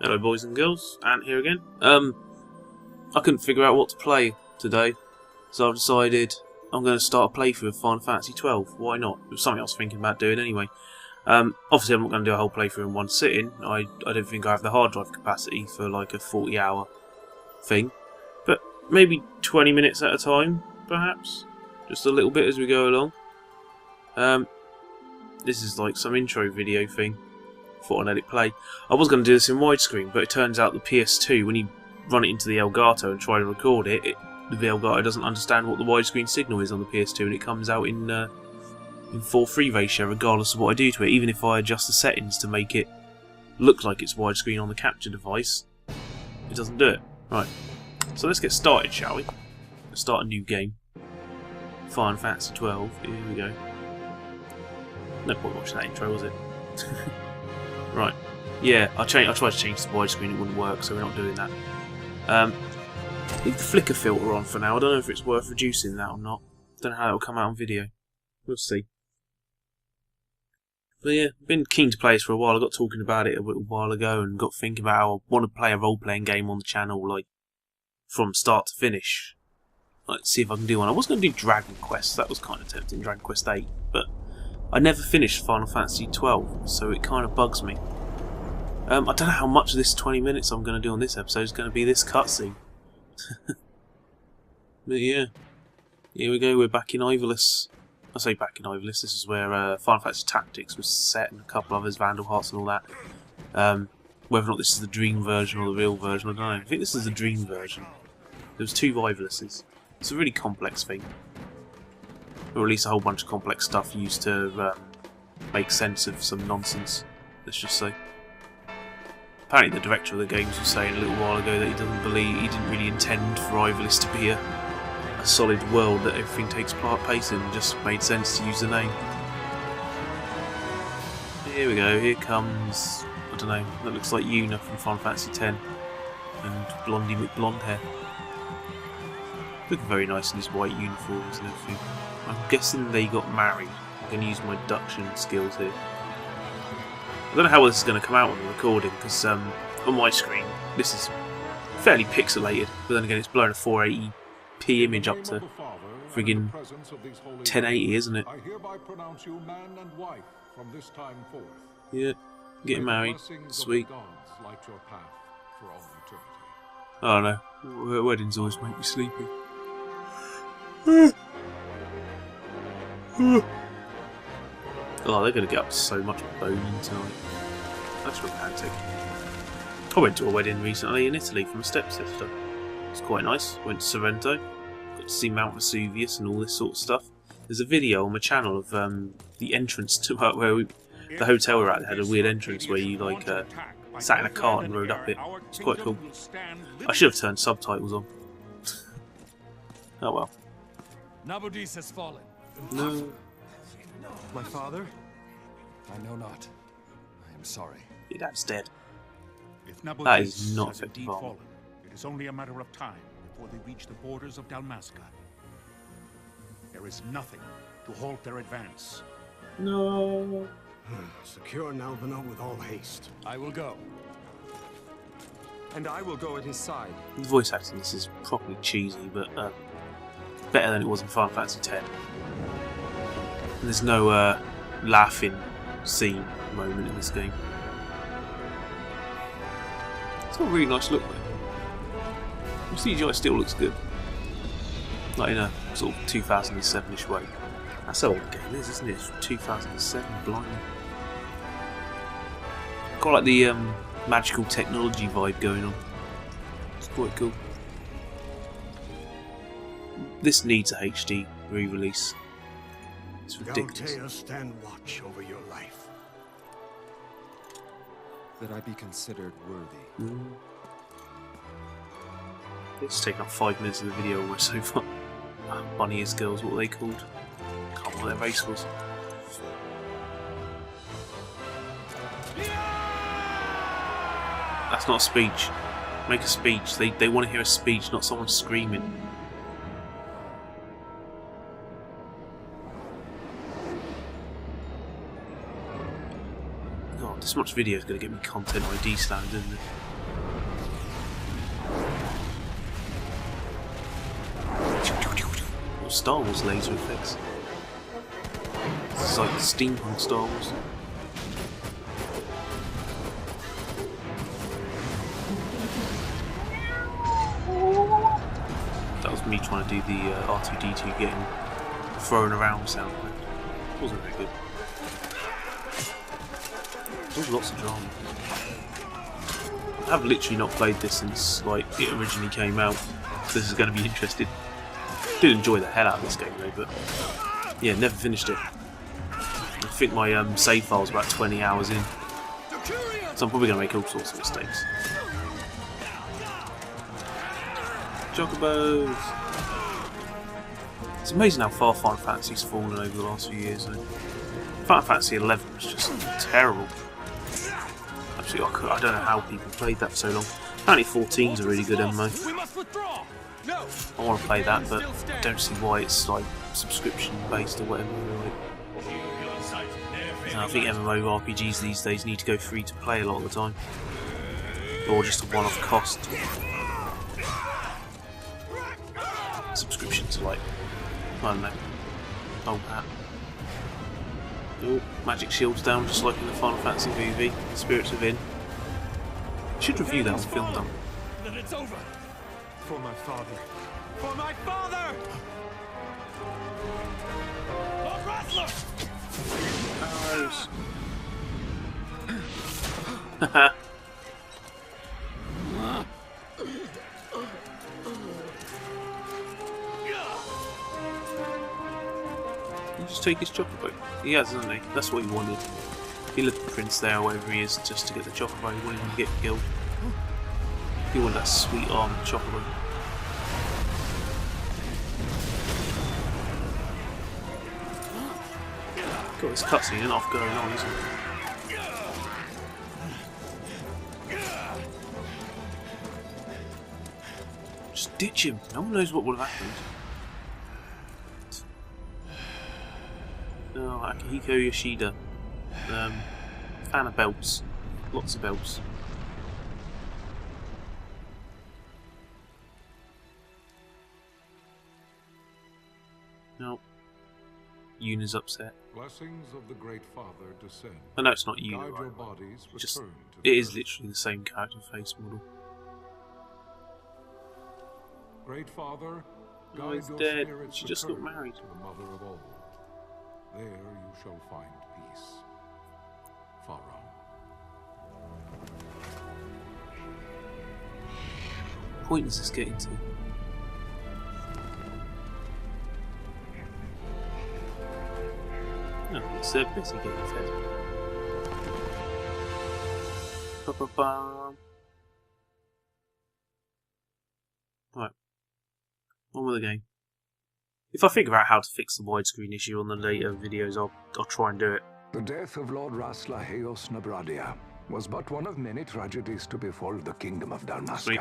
Hello boys and girls, Ant here again. I couldn't figure out what to play today, so I've decided I'm going to start a playthrough of Final Fantasy XII. Why not? It was something I was thinking about doing anyway. Obviously I'm not going to do a whole playthrough in one sitting. I don't think I have the hard drive capacity for like a 40-hour thing. But maybe 20 minutes at a time, perhaps? Just a little bit as we go along. This is like some intro video thing. Thought I'd let it play. I was going to do this in widescreen, but it turns out the PS2, when you run it into the Elgato and try to record it, the Elgato doesn't understand what the widescreen signal is on the PS2, and it comes out in 4:3 ratio regardless of what I do to it. Even if I adjust the settings to make it look like it's widescreen on the capture device, it doesn't do it. Right, so let's get started, shall we? Let's start a new game. Final Fantasy XII, here we go. No point watching that intro, was it? Right, yeah, I tried to change the widescreen, it wouldn't work, so we're not doing that. Leave the flicker filter on for now. I don't know if it's worth reducing that or not. Don't know how it'll come out on video. We'll see. But yeah, been keen to play this for a while. I got talking about it a little while ago and got thinking about how I want to play a role-playing game on the channel, like, from start to finish. Let's see if I can do one. I was going to do Dragon Quest, that was kind of tempting, Dragon Quest VIII, but I never finished Final Fantasy XII, so it kind of bugs me. I don't know how much of this 20 minutes I'm going to do on this episode is going to be this cutscene. But yeah, here we go, we're back in Ivalice. I say back in Ivalice, this is where Final Fantasy Tactics was set and a couple others, Vandal Hearts and all that. Whether or not this is the dream version or the real version, I don't know. I think this is the dream version. There's two Ivalices. It's a really complex thing. Or at least a whole bunch of complex stuff used to make sense of some nonsense, let's just say. Apparently the director of the games was saying a little while ago that he didn't really intend for Ivalice to be a solid world that everything takes place in, just made sense to use the name. Here we go, here comes, I don't know, that looks like Yuna from Final Fantasy X, and Blondie McBlonde hair. Looking very nice in his white uniforms and everything. I'm guessing they got married. I'm going to use my deduction skills here. I don't know how well this is going to come out on the recording, because on my screen this is fairly pixelated, but then again it's blown a 480p image up to friggin' 1080, isn't it? Yeah, getting married, sweet. Oh no, weddings always make me sleepy. Oh, they're going to get up to so much bone tonight. That's romantic. I went to a wedding recently in Italy from a stepsister. It was quite nice. Went to Sorrento. Got to see Mount Vesuvius and all this sort of stuff. There's a video on my channel of the entrance to the hotel we're at. It had a weird entrance where you like sat in a cart and rode up it. It's quite cool. I should have turned subtitles on. Oh well. Nabudis has fallen. No. My father? I know not. I am sorry. Your dad's dead. If Nabudis That is not has effective indeed armor. fallen, it is only a matter of time before they reach the borders of Dalmasca. There is nothing to halt their advance. No. Secure Nalvino with all haste. I will go. And I will go at his side. The voice acting this is properly cheesy, but better than it was in Final Fantasy X. And there's no laughing scene moment in this game. It's got a really nice look though. The CGI still looks good. Like in a sort of 2007-ish way. That's how old the game is, isn't it? It's from 2007, blimey. Quite like the magical technology vibe going on. It's quite cool. This needs a HD re-release. It's ridiculous. Galtea stand watch over your life. That I be considered worthy. It's taken up 5 minutes of the video almost so far. Bunny ears girls, what were they called? Can't remember what their race was. That's not a speech. Make a speech. They want to hear a speech, not someone screaming. God, this This much video is going to get me content ID standard, isn't it? Or Star Wars laser effects. It's like steampunk Star Wars. That was me trying to do the R2-D2 getting thrown around sound. It wasn't very good. There's lots of drama. I've literally not played this since like it originally came out. So this is going to be interesting. Did enjoy the hell out of this game though, but yeah, never finished it. I think my save file's about 20 hours in, so I'm probably going to make all sorts of mistakes. Chocobos! It's amazing how far Final Fantasy's fallen over the last few years. Though. Final Fantasy XI was just terrible. Absolutely, I don't know how people played that for so long. Apparently 14's a really good MMO. I want to play that, but I don't see why it's like subscription based or whatever. And I think MMO RPGs these days need to go free to play a lot of the time, or just a one-off cost. Subscriptions are like, I don't know. Oh, that. Oh, magic shields down, just like in the Final Fantasy movie. Spirits Within. Should review that on Film Dump. Then it's over. For my father. For my father! Lord Rattler! Arrows. Haha. You just take his chocobo. He has, hasn't he? That's what he wanted. He left the prince there, wherever he is, just to get the chocobo. He wanted him to get killed. He wanted that sweet armed chocobo. Got this cutscene enough going on, isn't it? Just ditch him. No one knows what would have happened. Oh, Akihiko Yoshida. Fan of belts. Lots of belts. No. Yuna's upset. Blessings of the Great Father descend. I know it's not Yuna, Guide your right? bodies Just, return to it the is earth. literally the same character face model. Great Father, No, guide he's your dead. spirits She just got return married. to the Mother of all. There you shall find peace. Pharaoh. What point does this get into? No, it's busy getting fed. Ba-ba-bum. Right. On with the game. If I figure out how to fix the widescreen issue on the later videos, I'll try and do it. The death of Lord Rasla Heos Nabradia was but one of many tragedies to befall the kingdom of Dalmasca. Sweet.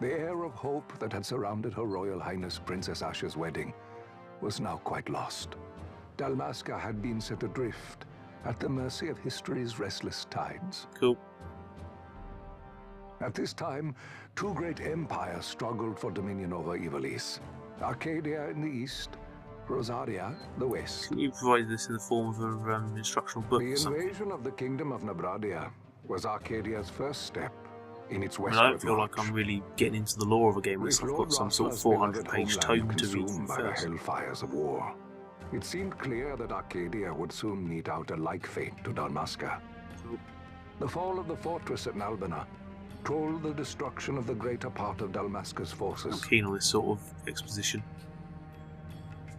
The air of hope that had surrounded Her Royal Highness Princess Asha's wedding was now quite lost. Dalmasca had been set adrift at the mercy of history's restless tides. Cool. At this time, two great empires struggled for dominion over Ivalice. Arcadia in the east, Rosaria the west. Can you provide this in the form of an instructional book The or something? invasion of the kingdom of Nabradia was Arcadia's first step in its I mean, westward I don't feel like march. I'm really getting into the lore of a game unless With I've Lord got some sort of Rasla's 400-page beloved tome homeland to read from consumed by the first. hellfires of war, it seemed clear that Arcadia would soon mete out a like fate to Dalmasca. Cool. The fall of the fortress at Nalbina told the destruction of the greater part of Dalmasca's I'm forces. keen on this sort of exposition.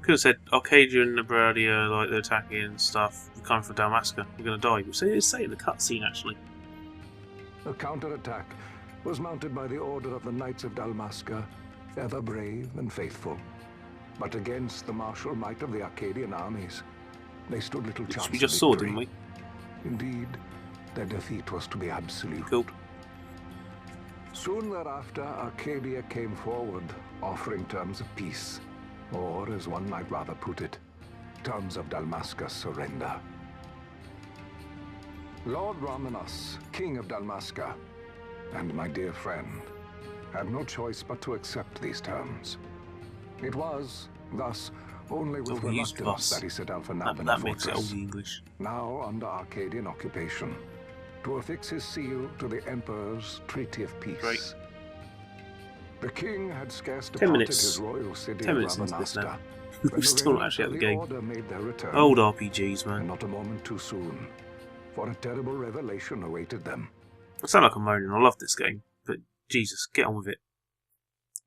Could have said Arcadia and Nabradia, like they're attacking and stuff, we're coming for Dalmasca, we're going to die. But it's say in the cutscene actually. A counterattack was mounted by the order of the Knights of Dalmasca, ever brave and faithful. But against the martial might of the Arcadian armies, they stood little chance We of just saw, victory. didn't we? Indeed, their defeat was to be absolute. Cool. Soon thereafter, Arcadia came forward, offering terms of peace, or, as one might rather put it, terms of Dalmasca's surrender. Lord Ramanas, King of Dalmasca, and my dear friend, had no choice but to accept these terms. It was, thus, only with Oh, he used reluctance bus. that he set out for That Nabana makes it Fortress, old English. now under Arcadian occupation, to affix his seal to the Emperor's Treaty of Peace. Great. The king had scarce 10 departed minutes. his royal city 10 of minutes into this now. Rabanasta, We're when the still not remnants actually of at the the game. Order made their return, Old RPGs, man. and not a moment too soon, for a terrible revelation awaited them. I sound like I'm moaning. I love this game, but Jesus, get on with it.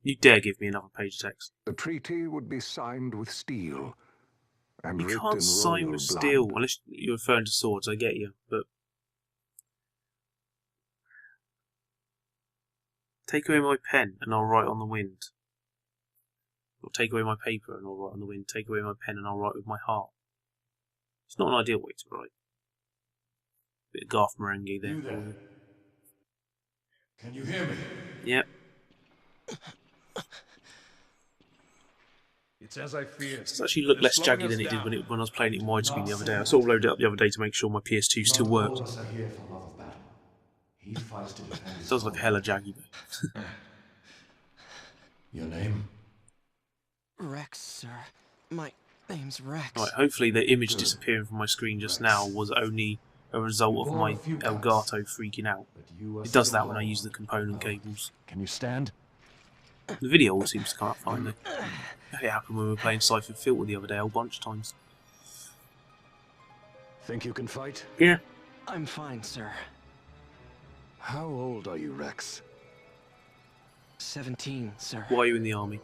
You dare give me another page of text. The treaty would be signed with steel, and You writ can't in sign royal with blood. steel unless you're referring to swords. I get you, but take away my pen and I'll write on the wind. Or take away my paper and I'll write on the wind. Take away my pen and I'll write with my heart. It's not an ideal way to write. Bit of Garth Marenghi there. You there? Can you hear me? Yep. It's as I feared. It does actually look They're less slowing jaggy us than it did down. when I was playing it in widescreen the other day. I sort of loaded it up the other day to make sure my PS2 still Not all worked. of us are here for love of battle. He fights to defend his It does look home. hella jaggy though. Your name? Rex, sir. My name's Rex. Right, hopefully the image Good. disappearing from my screen just now was only a result of my Elgato freaking out. But you are It does still that when I alive. use the component cables. Can you stand? The video all seems to come out fine though. It happened when we were playing Siphon Filter the other day a whole bunch of times. Think you can fight? Yeah. I'm fine, sir. How old are you, Rex? 17, sir. Why are you in the army?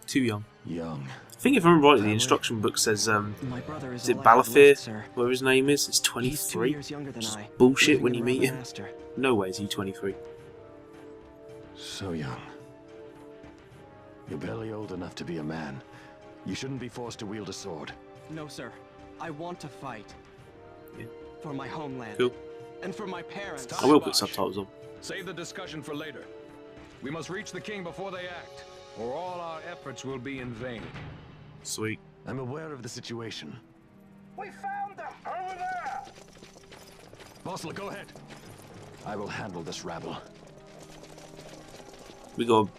Too young. Young. I think if I remember rightly, the instruction book says, My brother is it alive and Balafir, left, sir. whatever his name is? It's He's 2 23? years younger than Just I. bullshit living when in you meet him. Rabanastre. No way is he 23. So young. You're barely old enough to be a man. You shouldn't be forced to wield a sword. No, sir. I want to fight. Yeah. For my homeland. Cool. And for my parents. I will put subtitles on. Save the discussion for later. We must reach the king before they act, or all our efforts will be in vain. Sweet. I'm aware of the situation. We found them! Over there! Vossler, go ahead. I will handle this rabble. We got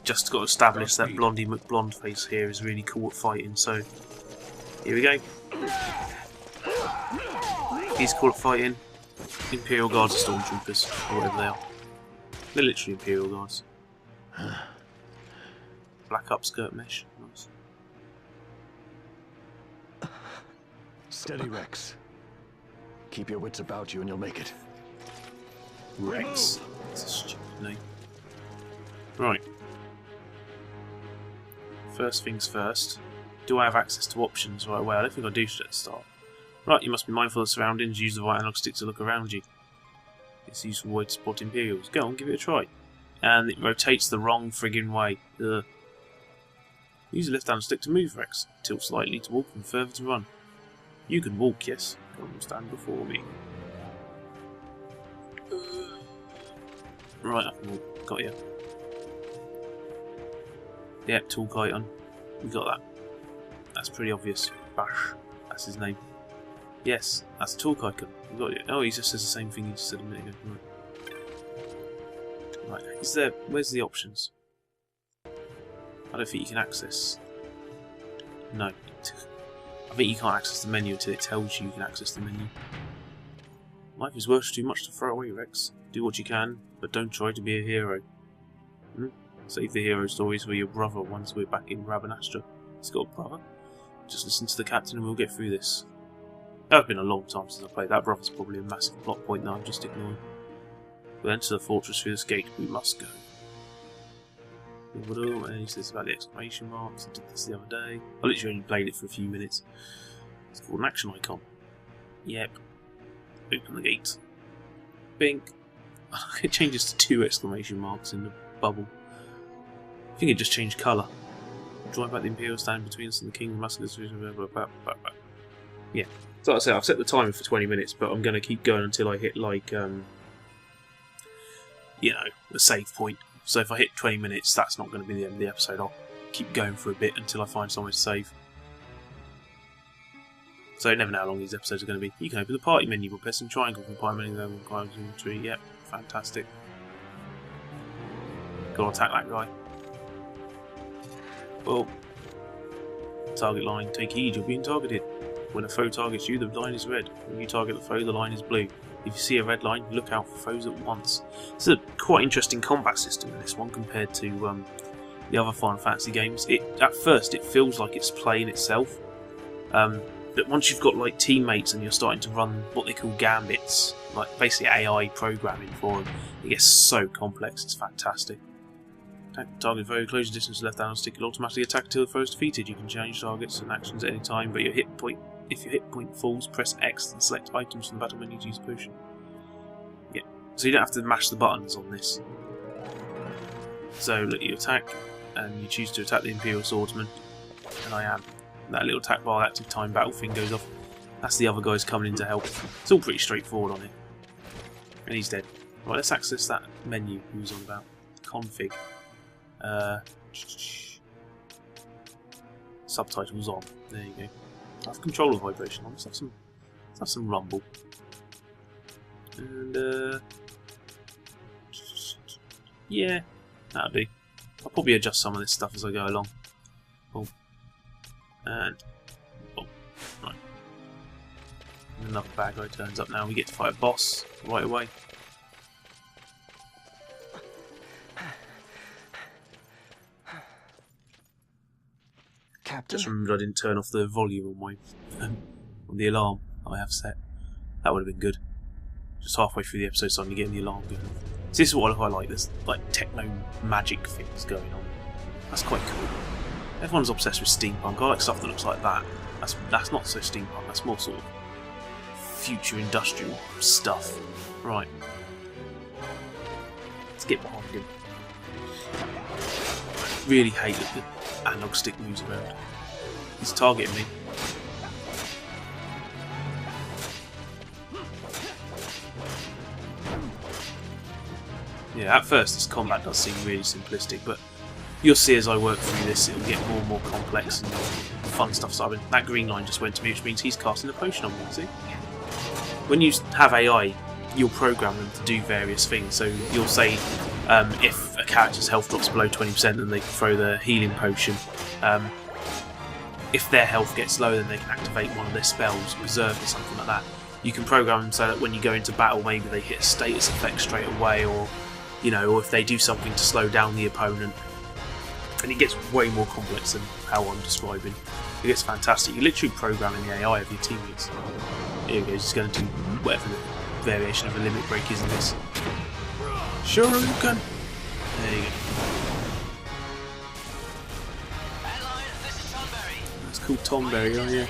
to establish that Blondie McBlonde face here is really cool at fighting, so here we go. He's cool at fighting. Imperial Guards are stormtroopers, or whatever they are. They're literally Imperial Guards. Black upskirt mesh. Nice. Steady, Rex. Keep your wits about you and you'll make it. Rex. That's a stupid name. Right. First things first. Do I have access to options right away? I don't think I do at the start. Right, you must be mindful of surroundings. Use the right analog stick to look around you. It's a useful way to spot Imperials. Go on, give it a try. And it rotates the wrong friggin' way. Ugh. Use the left analog stick to move, Rex. Tilt slightly to walk and further to run. You can walk, yes. Come and stand before me. Right, I can walk. Got you. Yep, toolkite on. We got that. That's pretty obvious. Bash. That's his name. Yes, that's a talk icon. We got it. Oh, he just says the same thing he just said a minute ago. Right. Is there? Where's the options? I don't think you can access. No. I think you can't access the menu until it tells you you can access the menu. Life is worth too much to throw away, Rex. Do what you can, but don't try to be a hero. Save the hero stories for your brother once we're back in Rabanastre. He's got a brother? Just listen to the captain and we'll get through this. That's been a long time since I played. That brother's probably a massive plot point that I'm just ignoring. We'll enter the fortress through this gate. We must go. And he says about the exclamation marks. I did this the other day. I literally only played it for a few minutes. It's called an action icon. Yep. Open the gate. Bink. It changes to 2 exclamation marks in the bubble. I think it just changed colour. Drive back the Imperial stand between us and the King of Massacres. Yeah. So like I said, I've set the timer for 20 minutes, but I'm going to keep going until I hit, like, you know, a save point. So if I hit 20 minutes, that's not going to be the end of the episode. I'll keep going for a bit until I find somewhere to save. So you never know how long these episodes are going to be. You can open the party menu by pressing triangle from the party menu, then climb the tree. Yep, fantastic. Go attack that guy. Well, target line. Take heed, you're being targeted. When a foe targets you, the line is red. When you target the foe, the line is blue. If you see a red line, look out for foes at once. It's a quite interesting combat system in this one compared to the other Final Fantasy games. At first, it feels like it's playing itself. But once you've got like teammates and you're starting to run what they call gambits, like basically AI programming for them, it gets so complex. It's fantastic. Attack the target very close distance, left down stick, will automatically attack until the foe is defeated. You can change targets and actions at any time, but if your hit point falls, press X and select items from the battle menu to use a potion. Yeah, so you don't have to mash the buttons on this. So look, you attack, and you choose to attack the Imperial Swordsman, and I am. That little attack bar, active time battle thing goes off. That's the other guys coming in to help. It's all pretty straightforward on it. And he's dead. Right, let's access that menu we was on about. Config. Subtitles on. There you go. I have controller vibration on. Let's have some rumble. And yeah, that'll do. I'll probably adjust some of this stuff as I go along. Oh. And oh, right. Another bad guy turns up now. We get to fight a boss right away. Captain? Just remembered I didn't turn off the volume on my on the alarm I have set. That would have been good. Just halfway through the episode, suddenly getting the alarm going. So this is what I like. There's like techno magic things going on. That's quite cool. Everyone's obsessed with steampunk. I like stuff that looks like that. That's not so steampunk. That's more sort of future industrial stuff. Right. Let's get behind him. I really hate that the analog stick moves around. He's targeting me. Yeah, at first this combat does seem really simplistic, but you'll see as I work through this, it'll get more and more complex and fun stuff starting. That green line just went to me, which means he's casting a potion on me, see? When you have AI, you'll program them to do various things. So you'll say if a character's health drops below 20%, then they can throw the healing potion. If their health gets low, then they can activate one of their spells, Berserk or something like that. You can program them so that when you go into battle, maybe they hit a status effect straight away, or or if they do something to slow down the opponent. And it gets way more complex than how I'm describing. It gets fantastic. You're literally programming the AI of your teammates. Here he goes, he's going to do whatever the variation of a limit break is in this. Sure you can. There you go. That's called Tomberry, oh yeah.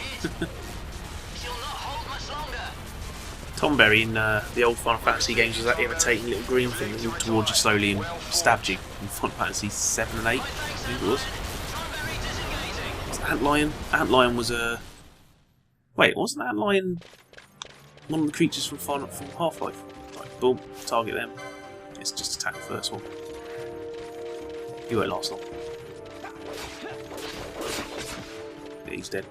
Tomberry in the old Final Fantasy games was that irritating little green thing that walked towards you slowly and stabbed you in Final Fantasy XII and VIII, I think it was. Was that Antlion? Antlion was a... Wait, wasn't Antlion one of the creatures from Half-Life? Right, boom, target them. Let's just attack the first one. He won't last long. Yeah, he's dead.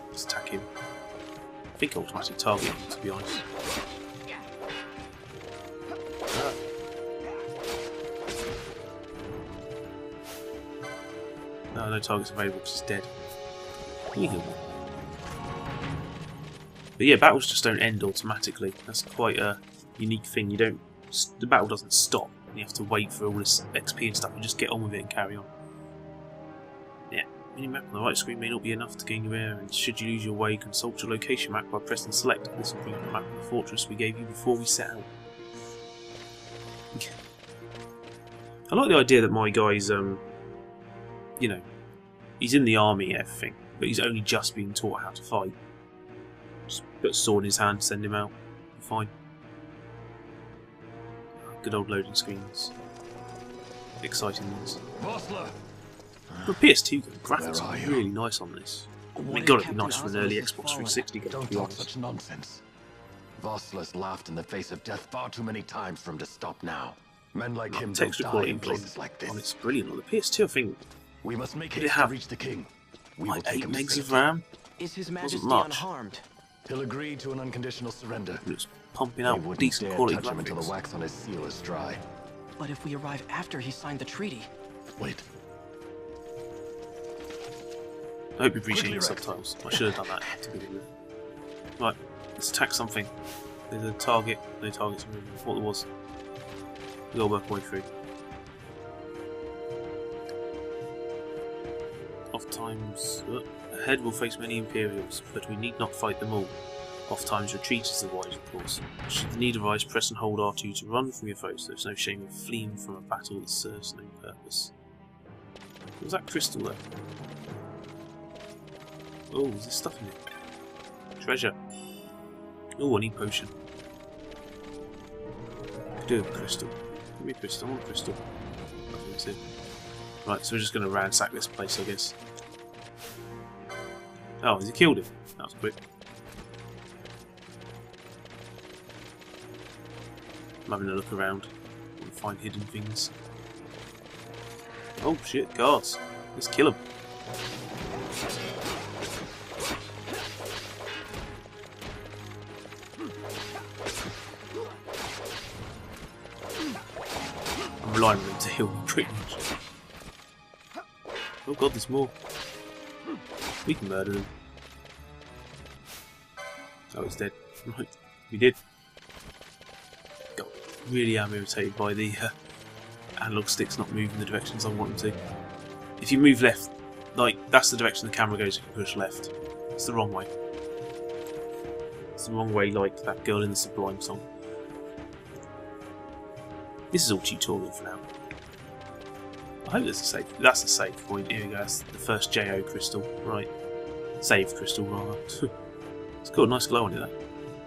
Let's attack him. I think automatic target, to be honest. No targets available because he's dead. But yeah, battles just don't end automatically. That's quite a unique thing. The battle doesn't stop, and you have to wait for all this XP and stuff. You just get on with it and carry on. Yeah. Minimap on the right screen may not be enough to gain your bearings. Should you lose your way, consult your location map by pressing select. This will bring up the map of the fortress we gave you before we set out. I like the idea that my guy's, he's in the army and everything, but he's only just being taught how to fight. Just put a sword in his hand, send him out. Fine. Good old loading screens. Exciting ones. The PS2 graphics are really nice on this. I mean, it gotta be nice for an early Xbox 360 game, Don't to be talk honest. such nonsense. Vossler's laughed in the face of death far too many times for him to stop now. Men like him don't Texture die quality in places like on this. it's brilliant. On the PS2, I think We must make Did it it have to reach the king. We will like take 8 him to megs of safety. RAM. Is His Majesty much. unharmed? He'll agree to an unconditional surrender. It's pumping They out wouldn't decent dare quality touch him until the graphics. wax on his seal is dry. But if we arrive after he signed the treaty, Wait. I hope you appreciate Quickly, the Rex. subtitles. I should have done that to begin with. Right, let's attack something. There's a target. No targets moving. What there was. We gotta work our way through. Oft times ahead we'll face many Imperials, but we need not fight them all. Oft times retreat is the wise, of course. Should the need arise, press and hold R2 to run from your foes. There's no shame in fleeing from a battle that serves no purpose. What was that crystal there? Oh, is there stuff in it? Treasure. Oh, I need potion. Could do with a crystal. Give me a crystal. I want a crystal. That's it. Right, so we're just going to ransack this place, I guess. Oh, has he killed him? That was quick. I'm having a look around. Want to find hidden things. Oh shit, guards. Let's kill them. I'm relying on them to heal me pretty much. Oh god, there's more. We can murder them. Oh, he's dead. Right, we did. God, really am irritated by the analog sticks not moving the directions I want them to. If you move left, like, that's the direction the camera goes if you push left. It's the wrong way. It's the wrong way, like that girl in the Sublime song. This is all tutorial for now. I hope there's a save. That's a save point. Here we go. That's the first JO crystal. Right. Save crystal, rather. It's got a nice glow on it, though.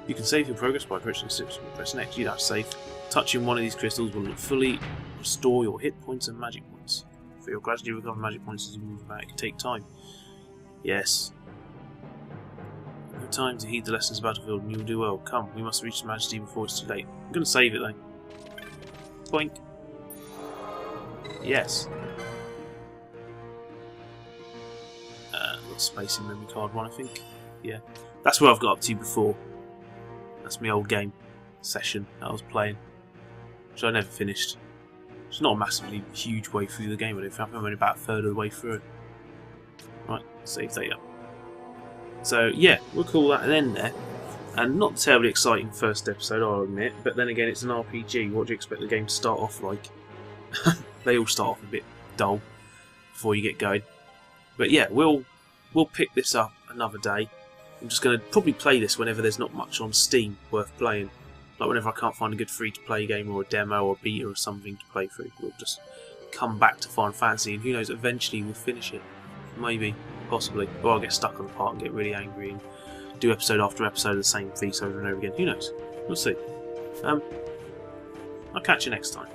You can save your progress by pressing steps. Press X, you that's safe. Touching one of these crystals will fully restore your hit points and magic points. For your gradually recover magic points as you move about, it can take time. Yes. No time to heed the lessons of the battlefield, and you'll do well. Come, we must reach the Majesty before it's too late. I'm going to save it, though. Boink. Yes. Got space in memory card 1, I think. Yeah. That's where I've got up to before. That's my old game session that I was playing, which I never finished. It's not a massively huge way through the game, I don't think. I'm only about a third of the way through it. Right, save data. So yeah, we'll call that an end there. And not terribly exciting first episode, I'll admit, but then again it's an RPG. What do you expect the game to start off like? They all start off a bit dull before you get going. But yeah, we'll pick this up another day. I'm just going to probably play this whenever there's not much on Steam worth playing. Like whenever I can't find a good free-to-play game or a demo or a beta or something to play through. We'll just come back to Final Fantasy and who knows, eventually we'll finish it. Maybe, possibly. Or I'll get stuck on the part and get really angry and do episode after episode of the same piece over and over again. Who knows? We'll see. I'll catch you next time.